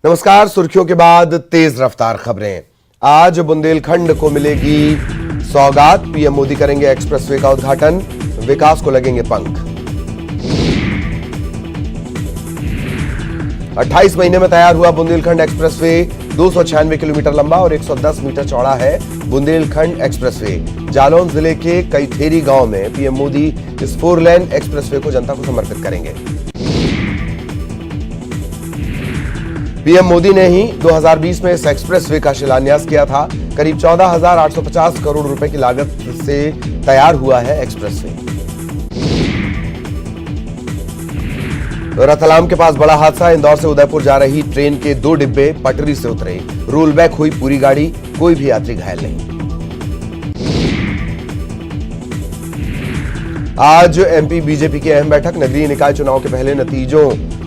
नमस्कार। सुर्खियों के बाद तेज रफ्तार खबरें। आज बुंदेलखंड को मिलेगी सौगात, पीएम मोदी करेंगे एक्सप्रेसवे का उद्घाटन, विकास को लगेंगे पंख। 28 महीने में तैयार हुआ बुंदेलखंड एक्सप्रेसवे 296 किलोमीटर लंबा और 110 मीटर चौड़ा है। बुंदेलखंड एक्सप्रेसवे जालौन जिले के कैथेरी गांव में पीएम मोदी इस 4 लेन एक्सप्रेसवे को जनता को समर्पित करेंगे। पीएम मोदी ने ही 2020 में इस एक्सप्रेसवे का शिलान्यास किया था। करीब 14,850 करोड़ रुपए की लागत से तैयार हुआ है एक्सप्रेसवे। रतलाम के पास बड़ा हादसा, इंदौर से उदयपुर जा रही ट्रेन के 2 डिब्बे पटरी से उतरे, रोल बैक हुई पूरी गाड़ी, कोई भी यात्री घायल नहीं। आज एमपी बीजेपी की अहम बैठक, नगरीय निकाय चुनाव के पहले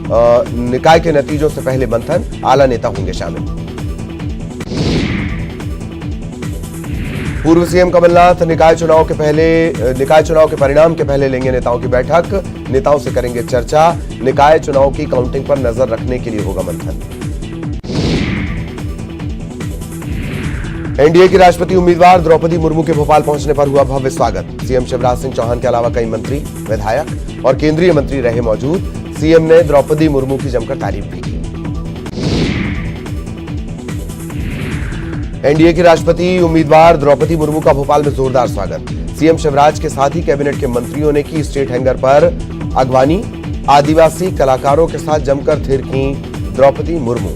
निकाय के नतीजों से पहले मंथन, आला नेता होंगे शामिल। पूर्व सीएम कमलनाथ निकाय चुनाव के परिणाम के पहले लेंगे नेताओं की बैठक, नेताओं से करेंगे चर्चा, निकाय चुनाव की काउंटिंग पर नजर रखने के लिए होगा मंथन। एनडीए की राष्ट्रपति उम्मीदवार द्रौपदी मुर्मू के भोपाल पहुंचने पर हुआ भव्य स्वागत। सीएम शिवराज सिंह चौहान के अलावा कई मंत्री, विधायक और केंद्रीय मंत्री रहे मौजूद। सीएम ने द्रौपदी मुर्मू की जमकर तारीफ भी की। एनडीए की राष्ट्रपति उम्मीदवार द्रौपदी मुर्मू का भोपाल में जोरदार स्वागत। सीएम शिवराज के साथ ही कैबिनेट के मंत्रियों ने की स्टेट हैंगर पर अगवानी, आदिवासी कलाकारों के साथ जमकर थिरकी द्रौपदी मुर्मू।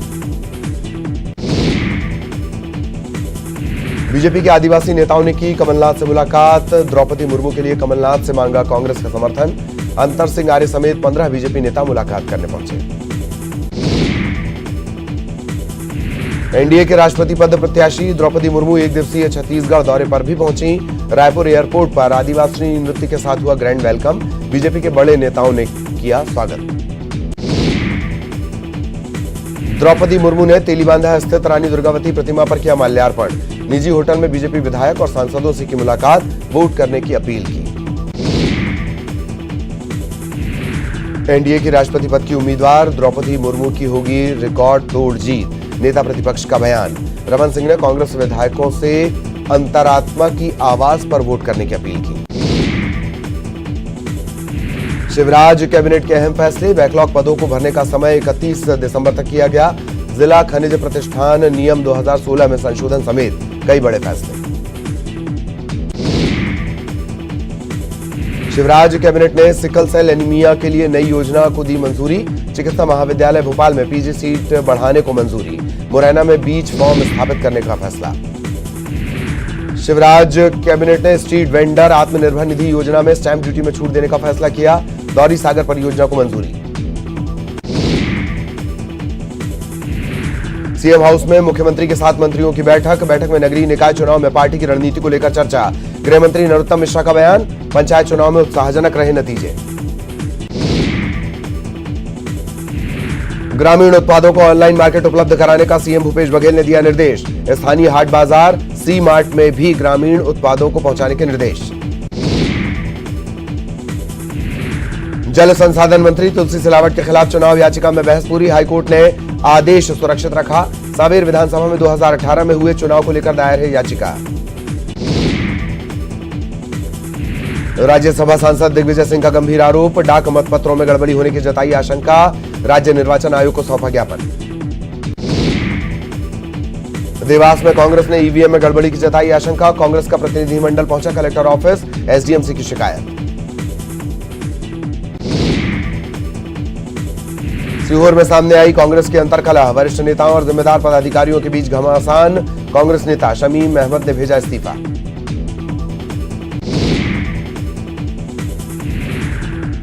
बीजेपी के आदिवासी नेताओं ने की कमलनाथ से मुलाकात, द्रौपदी मुर्मू के लिए कमलनाथ से मांगा कांग्रेस का समर्थन। अंतर सिंह आर्य समेत 15 बीजेपी नेता मुलाकात करने पहुंचे। एनडीए के राष्ट्रपति पद प्रत्याशी द्रौपदी मुर्मू एक दिवसीय छत्तीसगढ़ दौरे पर भी पहुंची। रायपुर एयरपोर्ट पर आदिवासी नृत्य के साथ हुआ ग्रैंड वेलकम, बीजेपी के बड़े नेताओं ने किया स्वागत। द्रौपदी मुर्मू ने तेलीबांधा स्थित रानी दुर्गावती प्रतिमा पर किया माल्यार्पण। निजी होटल में बीजेपी विधायक और सांसदों से की मुलाकात, वोट करने की अपील की। एनडीए की राष्ट्रपति पद की उम्मीदवार द्रौपदी मुर्मू की होगी रिकॉर्ड तोड़ जीत, नेता प्रतिपक्ष का बयान। रमन सिंह ने कांग्रेस विधायकों से अंतरात्मा की आवाज पर वोट करने की अपील की। शिवराज कैबिनेट के अहम फैसले, बैकलॉग पदों को भरने का समय 31 दिसंबर तक किया गया। जिला खनिज प्रतिष्ठान नियम 2016 में संशोधन समेत कई बड़े फैसले। शिवराज कैबिनेट ने सिकल सेल एनीमिया के लिए नई योजना को दी मंजूरी। चिकित्सा महाविद्यालय भोपाल में पीजी सीट बढ़ाने को मंजूरी। मुरैना में बीच फॉर्म स्थापित करने का फैसला। शिवराज कैबिनेट ने स्ट्रीट वेंडर आत्मनिर्भर निधि योजना में स्टैंप ड्यूटी में छूट देने का फैसला किया। दौरी सागर परियोजना को मंजूरी। सीएम हाउस में मुख्यमंत्री के साथ मंत्रियों की बैठक में नगरीय निकाय चुनाव में पार्टी की रणनीति को लेकर चर्चा। गृह मंत्री नरोत्तम मिश्रा का बयान, पंचायत चुनाव में उत्साहजनक रहे नतीजे। ग्रामीण उत्पादों को ऑनलाइन मार्केट उपलब्ध कराने का सीएम भूपेश बघेल ने दिया निर्देश। स्थानीय हाट बाजार सी मार्ट में भी ग्रामीण उत्पादों को पहुंचाने के निर्देश। जल संसाधन मंत्री तुलसी सिलावट के खिलाफ चुनाव याचिका में बहस पूरी, हाईकोर्ट ने आदेश सुरक्षित रखा। सांवेर विधानसभा में 2018 में हुए चुनाव को लेकर दायर है याचिका। राज्यसभा सांसद दिग्विजय सिंह का गंभीर आरोप, डाक मतपत्रों में गड़बड़ी होने की जताई आशंका, राज्य निर्वाचन आयोग को सौंपा ज्ञापन। देवास में कांग्रेस ने ईवीएम में गड़बड़ी की जताई आशंका, कांग्रेस का प्रतिनिधिमंडल पहुंचा कलेक्टर ऑफिस, एसडीएमसी की शिकायत। सीहोर में सामने आई कांग्रेस की अंतर्कलह, वरिष्ठ नेताओं और जिम्मेदार पदाधिकारियों के बीच घमासान, कांग्रेस नेता शमीम अहमद ने भेजा इस्तीफा।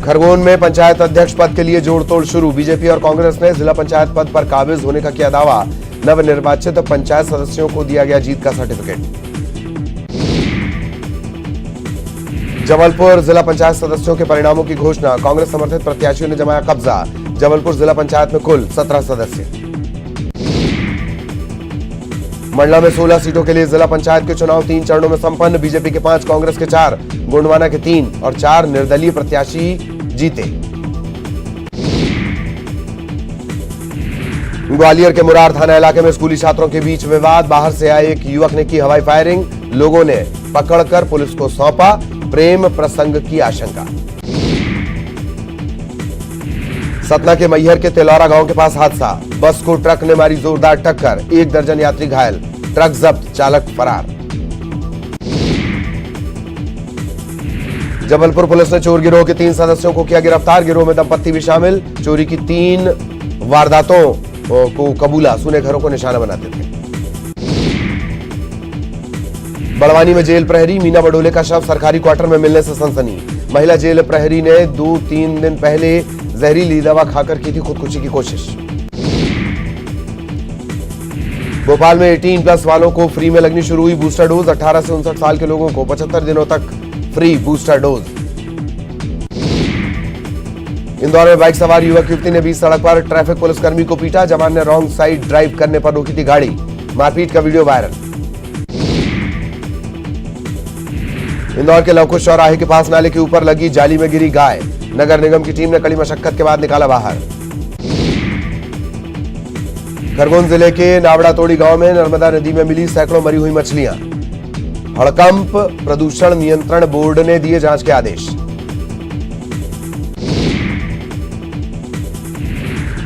खरगोन में पंचायत अध्यक्ष पद के लिए जोड़तोड़ शुरू, बीजेपी और कांग्रेस ने जिला पंचायत पद पर काबिज होने का किया दावा। नवनिर्वाचित पंचायत सदस्यों को दिया गया जीत का सर्टिफिकेट। जबलपुर जिला पंचायत सदस्यों के परिणामों की घोषणा, कांग्रेस समर्थित प्रत्याशियों ने जमाया कब्जा। जबलपुर जिला पंचायत में कुल 17 सदस्य। मंडला में 16 सीटों के लिए जिला पंचायत के चुनाव 3 चरणों में संपन्न, बीजेपी के 5, कांग्रेस के 4, गोंडवाना के 3 और 4 निर्दलीय प्रत्याशी जीते। ग्वालियर के मुरार थाना इलाके में स्कूली छात्रों के बीच विवाद। बाहर से आए एक युवक ने की हवाई फायरिंग, लोगों ने पकड़कर पुलिस को सौंपा। प्रेम प्रसंग की आशंका। सतना के मैहर के तेलौरा गांव के पास हादसा। बस को ट्रक ने मारी जोरदार टक्कर, 1 दर्जन यात्री घायल, ट्रक जब्त, चालक फरार। जबलपुर पुलिस ने चोर गिरोह के 3 सदस्यों को किया गिरफ्तार। गिरोह में दंपत्ति भी शामिल। चोरी की 3 वारदातों को कबूला, सुने घरों को निशाना बनाते थे। बड़वानी में जेल प्रहरी, मीना बडोले का शव सरकारी क्वार्टर में मिलने से सनसनी। महिला जेल प्रहरी ने 2-3 दिन पहले जहरीली दवा खाकर की थी खुदकुशी की कोशिश। भोपाल में 18+ वालों को फ्री में लगनी शुरू हुई बूस्टर डोज। 18 से 59 साल के लोगों को 75 दिनों तक फ्री बूस्टर डोज। इंदौर में बाइक सवार युवक युवती ने बीच सड़क पर ट्रैफिक पुलिसकर्मी को पीटा। जवान ने रॉन्ग साइड ड्राइव करने पर रोकी थी गाड़ी। मारपीट का वीडियो वायरल। इंदौर के लवकुश चौराहे के पास नाले के ऊपर लगी जाली में गिरी गाय। नगर निगम की टीम ने कड़ी मशक्कत के बाद निकाला बाहर। खरगोन जिले के नावड़ा तोड़ी गांव में नर्मदा नदी में मिली सैकड़ों मरी हुई मछलियां। हड़कंप प्रदूषण नियंत्रण बोर्ड ने दिए जांच के आदेश।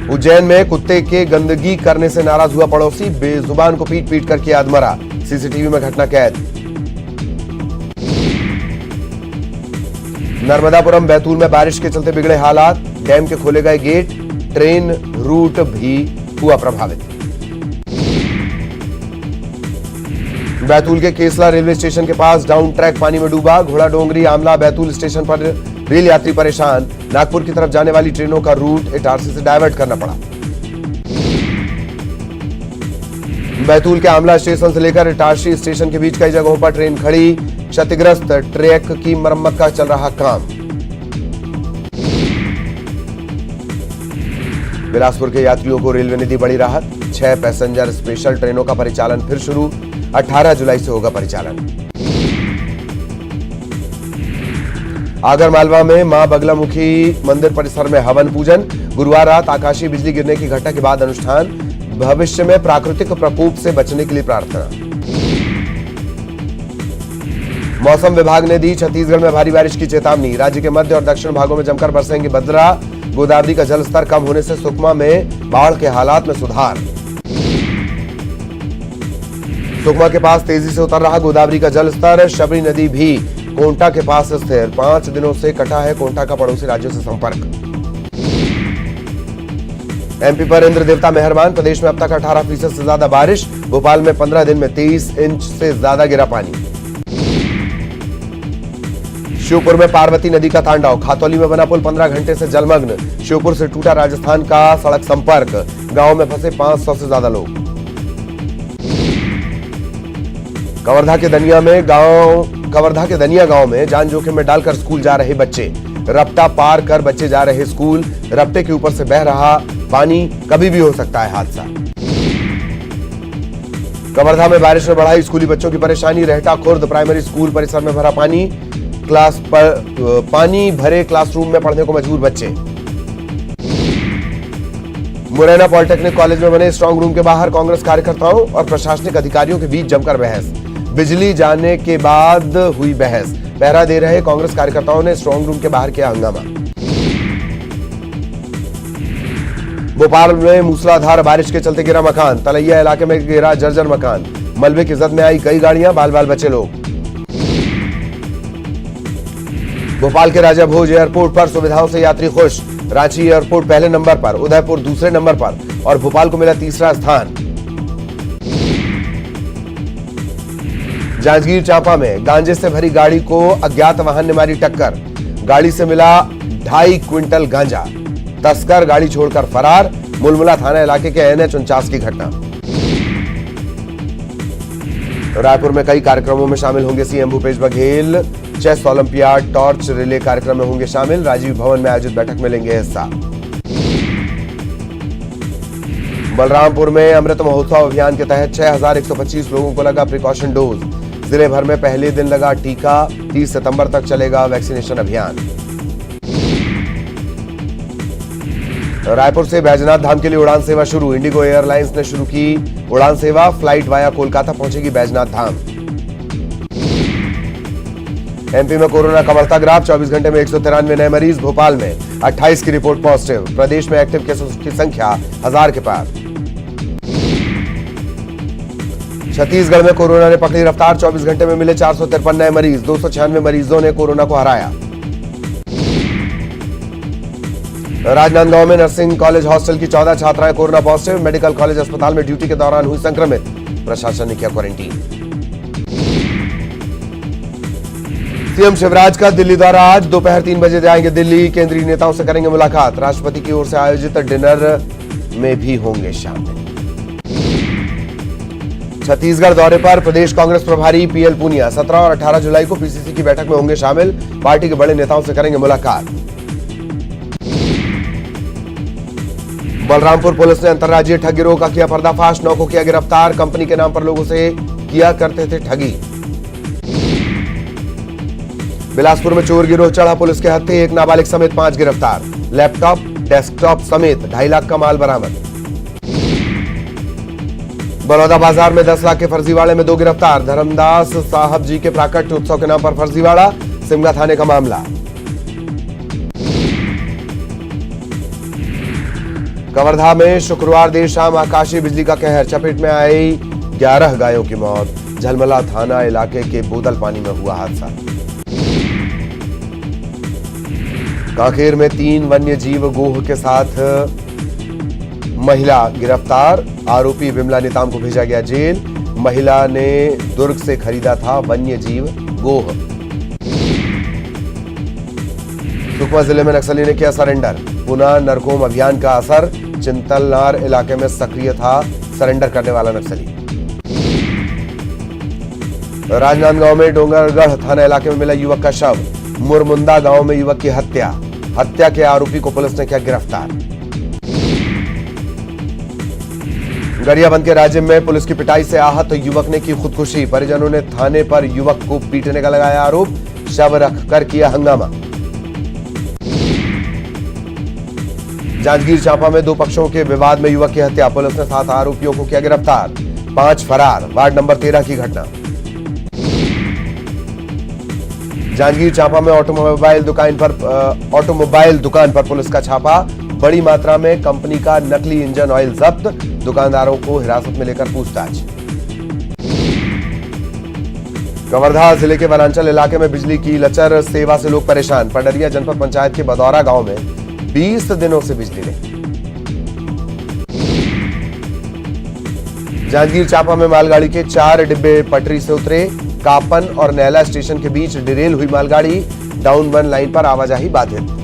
उज्जैन में कुत्ते के गंदगी करने से नाराज हुआ पड़ोसी, बेजुबान को पीट पीट कर किया अधमरा। सीसीटीवी में घटना कैद। नर्मदापुरम बैतूल में बारिश के चलते बिगड़े हालात। डैम के खोले गए गेट, ट्रेन रूट भी हुआ प्रभावित। बैतूल के केसला रेलवे स्टेशन के पास डाउन ट्रैक पानी में डूबा। घोड़ा डोंगरी आमला बैतूल स्टेशन पर रेल यात्री परेशान। नागपुर की तरफ जाने वाली ट्रेनों का रूट इटारसी से डायवर्ट करना पड़ा। बैतूल के आमला स्टेशन से लेकर इटारसी स्टेशन के बीच कई जगहों पर ट्रेन खड़ी। क्षतिग्रस्त ट्रैक की मरम्मत का चल रहा काम। बिलासपुर के यात्रियों को रेलवे ने दी बड़ी राहत। 6 पैसेंजर स्पेशल ट्रेनों का परिचालन फिर शुरू। 18 जुलाई से होगा परिचालन। आगरमालवा में मां बगलामुखी मंदिर परिसर में हवन पूजन। गुरुवार रात आकाशीय बिजली गिरने की घटना के बाद अनुष्ठान। भविष्य में प्राकृतिक प्रकोप से बचने के लिए प्रार्थना। मौसम विभाग ने दी छत्तीसगढ़ में भारी बारिश की चेतावनी। राज्य के मध्य और दक्षिण भागों में जमकर बरसेंगे बदरा। गोदावरी का जलस्तर कम होने से सुकमा में बाढ़ के हालात में सुधार। सुकमा के पास तेजी से उतर रहा गोदावरी का जलस्तर। शबरी नदी भी कोंटा के पास स्थिर। 5 दिनों से कटा है कोंटा का पड़ोसी राज्यों से संपर्क। एमपी पर इंद्र देवता मेहरबान। प्रदेश में अब तक 18% से ज्यादा बारिश। भोपाल में 15 दिन में 23 इंच से ज्यादा गिरा पानी। श्योपुर में पार्वती नदी का तांडव। खातौली में बना पुल 15 घंटे से जलमग्न। श्योपुर से टूटा राजस्थान का सड़क संपर्क। गांव में फंसे 500 से ज्यादा लोग। कवर्धा के दनिया गांव में जान जोखिम में डालकर स्कूल जा रहे बच्चे। रपटा पार कर बच्चे जा रहे स्कूल। रपटे के ऊपर से बह रहा पानी, कभी भी हो सकता है हादसा। कवर्धा में बारिश में बढ़ाई स्कूली बच्चों की परेशानी। रहटा खुर्द प्राइमरी स्कूल परिसर में भरा पानी। पानी भरे क्लासरूम में पढ़ने को मजबूर बच्चे। मुरैना पॉलिटेक्निक कॉलेज में बने स्ट्रांग रूम के बाहर कांग्रेस कार्यकर्ताओं और प्रशासनिक अधिकारियों के बीच जमकर बहस। बिजली जाने के बाद हुई बहस। पहरा दे रहे कांग्रेस कार्यकर्ताओं ने स्ट्रांग रूम के बाहर किया हंगामा। भोपाल में मूसलाधार बारिश के चलते गिरा मकान। तलैया इलाके में गिरा जर्जर मकान। मलबे की जद में आई कई गाड़ियां, बाल बाल बचे लोग। भोपाल के राजा भोज एयरपोर्ट पर सुविधाओं से यात्री खुश। रांची एयरपोर्ट पहले नंबर पर, उदयपुर दूसरे नंबर पर और भोपाल को मिला तीसरा स्थान। जांजगीर चांपा में गांजे से भरी गाड़ी को अज्ञात वाहन ने मारी टक्कर। गाड़ी से मिला 2.5 क्विंटल गांजा। तस्कर गाड़ी छोड़कर फरार। मुलमुला थाना इलाके के NH49 की घटना। रायपुर में कई कार्यक्रमों में शामिल होंगे CM Bhupesh Baghel. Chess Olympiad, torch relay कार्यक्रम में होंगे शामिल। राजीव भवन में आयोजित बैठक में लेंगे हिस्सा। बलरामपुर में अमृत महोत्सव अभियान के तहत 6125 लोगों को लगा प्रिकॉशन डोज। जिले भर में पहले दिन लगा टीका। 30 सितंबर तक चलेगा वैक्सीनेशन अभियान। रायपुर से बैजनाथ धाम के लिए उड़ान सेवा शुरू। इंडिगो एयरलाइंस ने शुरू की उड़ान सेवा। फ्लाइट वाया कोलकाता पहुंचेगी बैजनाथ धाम। एमपी में कोरोना का बढ़ता ग्राफ। 24 घंटे में 193 नए मरीज। भोपाल में 28 की रिपोर्ट पॉजिटिव। प्रदेश में एक्टिव केसों की संख्या 1000 के पार। छत्तीसगढ़ में कोरोना ने पकड़ी रफ्तार। 24 घंटे में मिले 453 नए मरीज। 296 मरीजों ने कोरोना को हराया। राजनांदगांव में नर्सिंग कॉलेज हॉस्टल की 14 छात्राएं कोरोना पॉजिटिव। मेडिकल कॉलेज अस्पताल में ड्यूटी के दौरान हुई संक्रमित। प्रशासन ने किया क्वारंटीन। सीएम शिवराज का दिल्ली दौरा आज। दोपहर 3 बजे जाएंगे दिल्ली। केंद्रीय नेताओं से करेंगे मुलाकात। राष्ट्रपति की ओर से आयोजित डिनर में भी होंगे शामिल। छत्तीसगढ़ दौरे पर प्रदेश कांग्रेस प्रभारी पीएल पुनिया 17 और 18 जुलाई को पीसीसी की बैठक में होंगे शामिल। पार्टी के बड़े नेताओं से करेंगे मुलाकात। बलरामपुर पुलिस ने अंतर्राज्यीय ठग गिरोह का किया पर्दाफाश। 9 को किया गिरफ्तार। कंपनी के नाम पर लोगों से किया करते थे ठगी। बिलासपुर में चोर गिरोह चढ़ा पुलिस के हत्थे। एक नाबालिग समेत 5 गिरफ्तार। लैपटॉप डेस्कटॉप समेत 2.5 लाख का माल बरामद। बलौदा बाजार में 10 लाख के फर्जीवाड़े में 2 गिरफ्तार। धर्मदास साहब जी के प्राकट्य उत्सव के नाम पर फर्जीवाड़ा। सिमगा थाने का मामला। कवर्धा में शुक्रवार देर शाम आकाशीय बिजली का कहर। चपेट में आई 11 गायों की मौत। झलमला थाना इलाके के बोदल पानी में हुआ हादसा। कांकेर में 3 वन्य जीव गोह के साथ महिला गिरफ्तार। आरोपी विमला नेताम को भेजा गया जेल। महिला ने दुर्ग से खरीदा था वन्य जीव गोह। सुकमा जिले में नक्सली ने किया सरेंडर। पुनः नरकोम अभियान का असर। चिंतलनार इलाके में सक्रिय था सरेंडर करने वाला नक्सली। राजनांदगांव में डोंगरगढ़ थाना इलाके में मिला युवक का शव। मुरमुंदा गांव में युवक की हत्या के आरोपी को पुलिस ने किया गिरफ्तार। गरियाबंद के राज्य में पुलिस की पिटाई से आहत युवक ने की खुदकुशी। परिजनों ने थाने पर युवक को पीटने का लगाया आरोप। शव रखकर किया हंगामा। जांजगीर चांपा में 2 पक्षों के विवाद में युवक की हत्या। पुलिस ने 7 आरोपियों को किया गिरफ्तार। 5 फरार। वार्ड नंबर 13 की घटना। जांजगीर चांपा में ऑटोमोबाइल दुकान पर पुलिस का छापा। बड़ी मात्रा में कंपनी का नकली इंजन ऑयल जब्त। दुकानदारों को हिरासत में लेकर पूछताछ। कवर्धा जिले के वनांचल इलाके में बिजली की लचर सेवा से लोग परेशान। पंडरिया जनपद पंचायत के बदौरा गांव में 20 दिनों से बिजली नहीं। जांजगीर चांपा में मालगाड़ी के 4 डिब्बे पटरी से उतरे। कापन और नैला स्टेशन के बीच डिरेल हुई मालगाड़ी। डाउन 1 लाइन पर आवाजाही बाधित।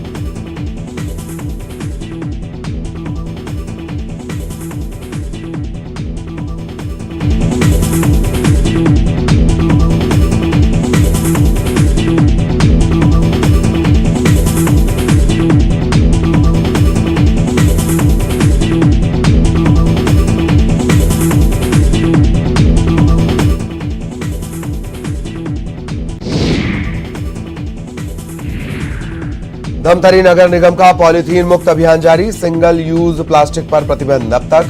धमतरी नगर निगम का पॉलीथीन मुक्त अभियान जारी। सिंगल यूज प्लास्टिक पर प्रतिबंध। अब तक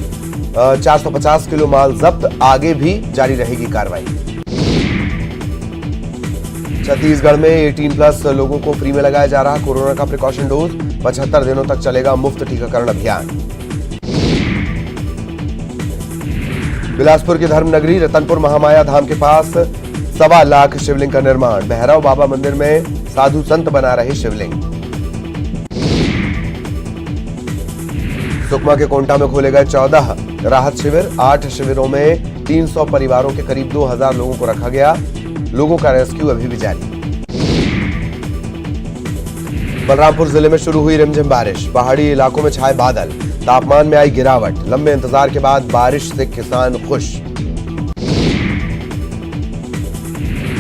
450 किलो माल जब्त। आगे भी जारी रहेगी कार्रवाई। छत्तीसगढ़ में 18+ लोगों को फ्री में लगाया जा रहा कोरोना का प्रिकॉशन डोज। 75 दिनों तक चलेगा मुफ्त टीकाकरण अभियान। बिलासपुर की धर्मनगरी रतनपुर महामाया धाम के पास 1.25 लाख शिवलिंग का निर्माण। भैरव बाबा मंदिर में साधु संत बना रहे शिवलिंग। सुकमा के कोंटा में खोले गए 14 राहत शिविर। 8 शिविरों में 300 परिवारों के करीब 2000 लोगों को रखा गया। लोगों का रेस्क्यू अभी भी जारी। बलरामपुर जिले में शुरू हुई रिमझिम बारिश। पहाड़ी इलाकों में छाए बादल। तापमान में आई गिरावट। लंबे इंतजार के बाद बारिश से किसान खुश।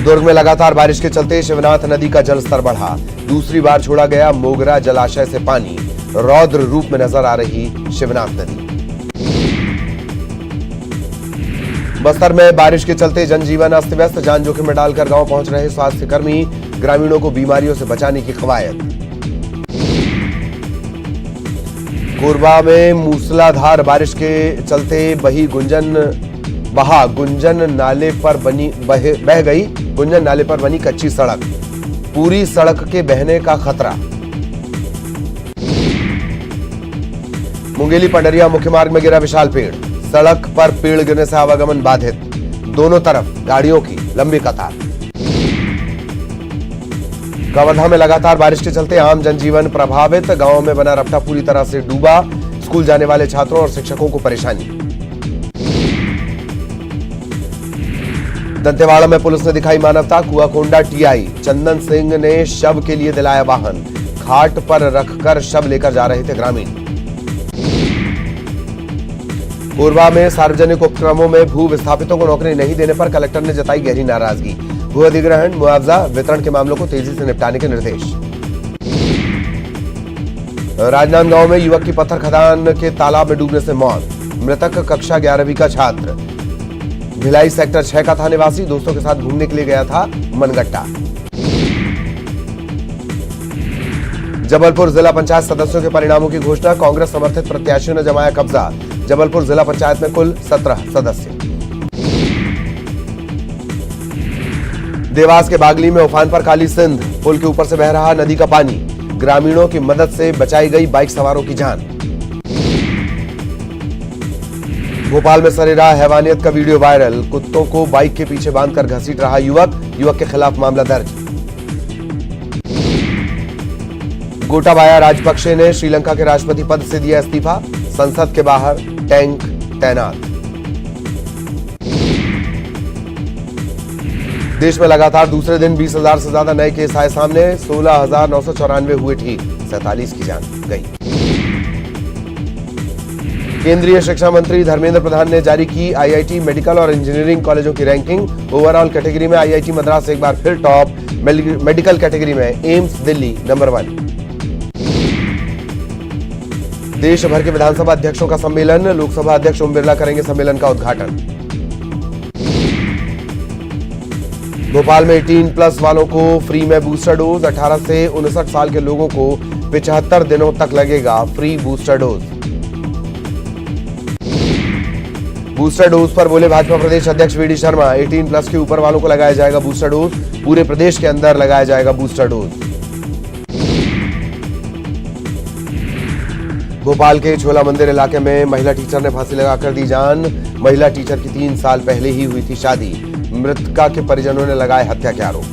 दुर्ग में लगातार बारिश के चलते शिवनाथ नदी का जलस्तर बढ़ा। दूसरी बार छोड़ा गया मोगरा जलाशय से पानी। रौद्र रूप में नजर आ रही शिवनाथ नदी। बस्तर में बारिश के चलते जनजीवन अस्त व्यस्त। जान जोखिम में डालकर गांव पहुंच रहे स्वास्थ्यकर्मी। ग्रामीणों को बीमारियों से बचाने की कवायद। कोरबा में मूसलाधार बारिश के चलते गुंजन नाले पर बह गई गुंजन नाले पर बनी कच्ची सड़क। पूरी सड़क के बहने का खतरा। मुंगेली पंडरिया मुख्य मार्ग में गिरा विशाल पेड़। सड़क पर पेड़ गिरने से आवागमन बाधित। दोनों तरफ गाड़ियों की लंबी कतार। कवर्धा में लगातार बारिश के चलते आम जनजीवन प्रभावित। गांवों में बना रपटा पूरी तरह से डूबा। स्कूल जाने वाले छात्रों और शिक्षकों को परेशानी। दंतेवाड़ा में पुलिस ने दिखाई मानवता। कुआकोंडा टीआई चंदन सिंह ने शव के लिए दिलाया वाहन। घाट पर रखकर शव लेकर जा रहे थे ग्रामीण। कोरबा में सार्वजनिक उपक्रमों में भू विस्थापितों को नौकरी नहीं देने पर कलेक्टर ने जताई गहरी नाराजगी। भू अधिग्रहण मुआवजा वितरण के मामलों को तेजी से निपटाने के निर्देश। राजनांदगांव में युवक की पत्थर खदान के तालाब में डूबने से मौत। मृतक कक्षा 11वीं का छात्र। भिलाई सेक्टर 6 का था निवासी। दोस्तों के साथ घूमने के लिए गया था मनगट्टा। जबलपुर जिला पंचायत सदस्यों के परिणामों की घोषणा। कांग्रेस समर्थित प्रत्याशियों ने जमाया कब्जा। जबलपुर जिला पंचायत में कुल 17 सदस्य। देवास के बागली में उफान पर काली सिंध। पुल के ऊपर से बह रहा नदी का पानी। ग्रामीणों की मदद से बचाई गई बाइक सवारों की जान। भोपाल में सरेराह हैवानियत का वीडियो वायरल। कुत्तों को बाइक के पीछे बांधकर घसीट रहा युवक के खिलाफ मामला दर्ज। गोटाबाया राजपक्षे ने श्रीलंका के राष्ट्रपति पद से दिया इस्तीफा। संसद के बाहर टैंक तैनात। देश में लगातार दूसरे दिन 20,000 से ज्यादा नए केस आए सामने। 16,994 हुए ठीक। 47 की जान गई। केंद्रीय शिक्षा मंत्री धर्मेंद्र प्रधान ने जारी की आईआईटी मेडिकल और इंजीनियरिंग कॉलेजों की रैंकिंग। ओवरऑल कैटेगरी में आईआईटी मद्रास एक बार फिर टॉप। मेडिकल कैटेगरी में एम्स दिल्ली नंबर 1। देश भर के विधानसभा अध्यक्षों का सम्मेलन। लोकसभा अध्यक्ष ओम बिरला करेंगे सम्मेलन का उद्घाटन। भोपाल में 18+ वालों को फ्री में बूस्टर डोज। 18 से 59 साल के लोगों को 75 दिनों तक लगेगा free booster dose. Booster dose पर बोले भाजपा प्रदेश अध्यक्ष वीडी शर्मा। 18+ के ऊपर वालों को लगाया जाएगा बूस्टर डोज। पूरे प्रदेश के अंदर लगाया जाएगा बूस्टर डोज। भोपाल के छोला मंदिर इलाके में महिला टीचर ने फांसी लगाकर दी जान। महिला टीचर की 3 साल पहले ही हुई थी शादी। मृतका के परिजनों ने लगाए हत्या के आरोप।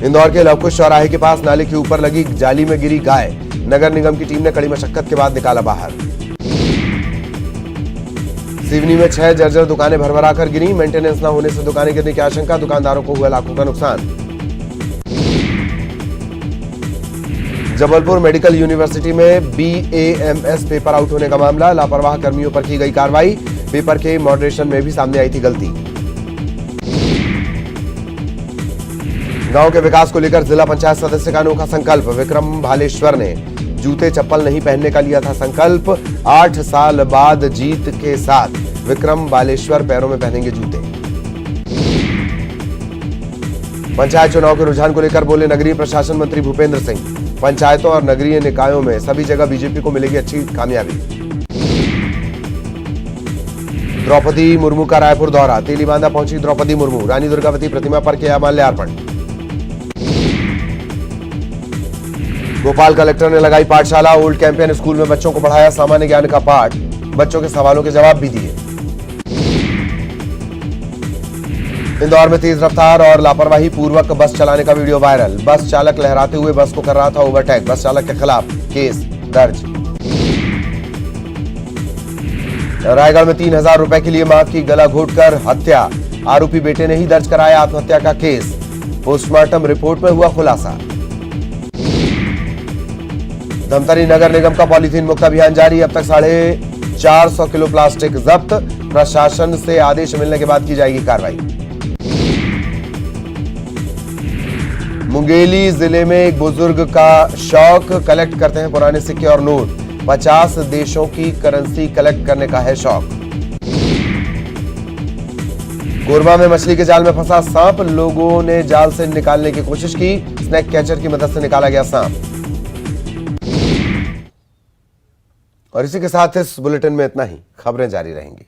इंदौर के लवकुश चौराहे के पास नाले के ऊपर लगी जाली में गिरी गाय। नगर निगम की टीम ने कड़ी मशक्कत के बाद निकाला बाहर। सिवनी में 6 जर्जर दुकानें भरभरा कर गिरी। मेंटेनेंस न होने से दुकानें गिरने की आशंका। दुकानदारों को हुआ लाखों का नुकसान। जबलपुर मेडिकल यूनिवर्सिटी में BAMS पेपर आउट होने का मामला। लापरवाह कर्मियों पर की गई कार्रवाई। पेपर के मॉडरेशन में भी सामने आई थी गलती। गांव के विकास को लेकर जिला पंचायत सदस्य का अनोखा संकल्प। विक्रम भालेश्वर ने जूते चप्पल नहीं पहनने का लिया था संकल्प। 8 साल बाद जीत के साथ विक्रम बालेश्वर पैरों में पहनेंगे जूते। पंचायत चुनाव के रुझान को लेकर बोले नगरीय प्रशासन मंत्री भूपेंद्र सिंह। पंचायतों और नगरीय निकायों में सभी जगह बीजेपी को मिलेगी अच्छी कामयाबी। द्रौपदी मुर्मू का रायपुर दौरा। तेलीबांधा पहुंची द्रौपदी मुर्मू। रानी दुर्गावती प्रतिमा पर किया माल्यार्पण। भोपाल कलेक्टर ने लगाई पाठशाला। ओल्ड कैंपियन स्कूल में बच्चों को पढ़ाया सामान्य ज्ञान का पाठ। बच्चों के सवालों के जवाब भी दिए। इंदौर में तेज रफ्तार और लापरवाही पूर्वक बस चलाने का वीडियो वायरल। बस चालक लहराते हुए बस को कर रहा था ओवरटेक। बस चालक के खिलाफ केस दर्ज। रायगढ़ में 3,000 रुपए के लिए मां की गला घोटकर हत्या। आरोपी बेटे ने ही दर्ज कराया आत्महत्या का केस। पोस्टमार्टम रिपोर्ट में हुआ खुलासा। धमतरी नगर निगम का पॉलीथीन मुक्त अभियान जारी। अब तक 450 किलो प्लास्टिक जब्त। प्रशासन से आदेश मिलने के बाद की जाएगी कार्रवाई। मुंगेली जिले में एक बुजुर्ग का शौक। कलेक्ट करते हैं पुराने सिक्के और नोट। 50 देशों की करेंसी कलेक्ट करने का है शौक। कोरबा में मछली के जाल में फंसा सांप। लोगों ने जाल से निकालने की कोशिश की। स्नैक कैचर की मदद से निकाला गया सांप। और इसी के साथ इस बुलेटिन में इतना ही। खबरें जारी रहेंगी।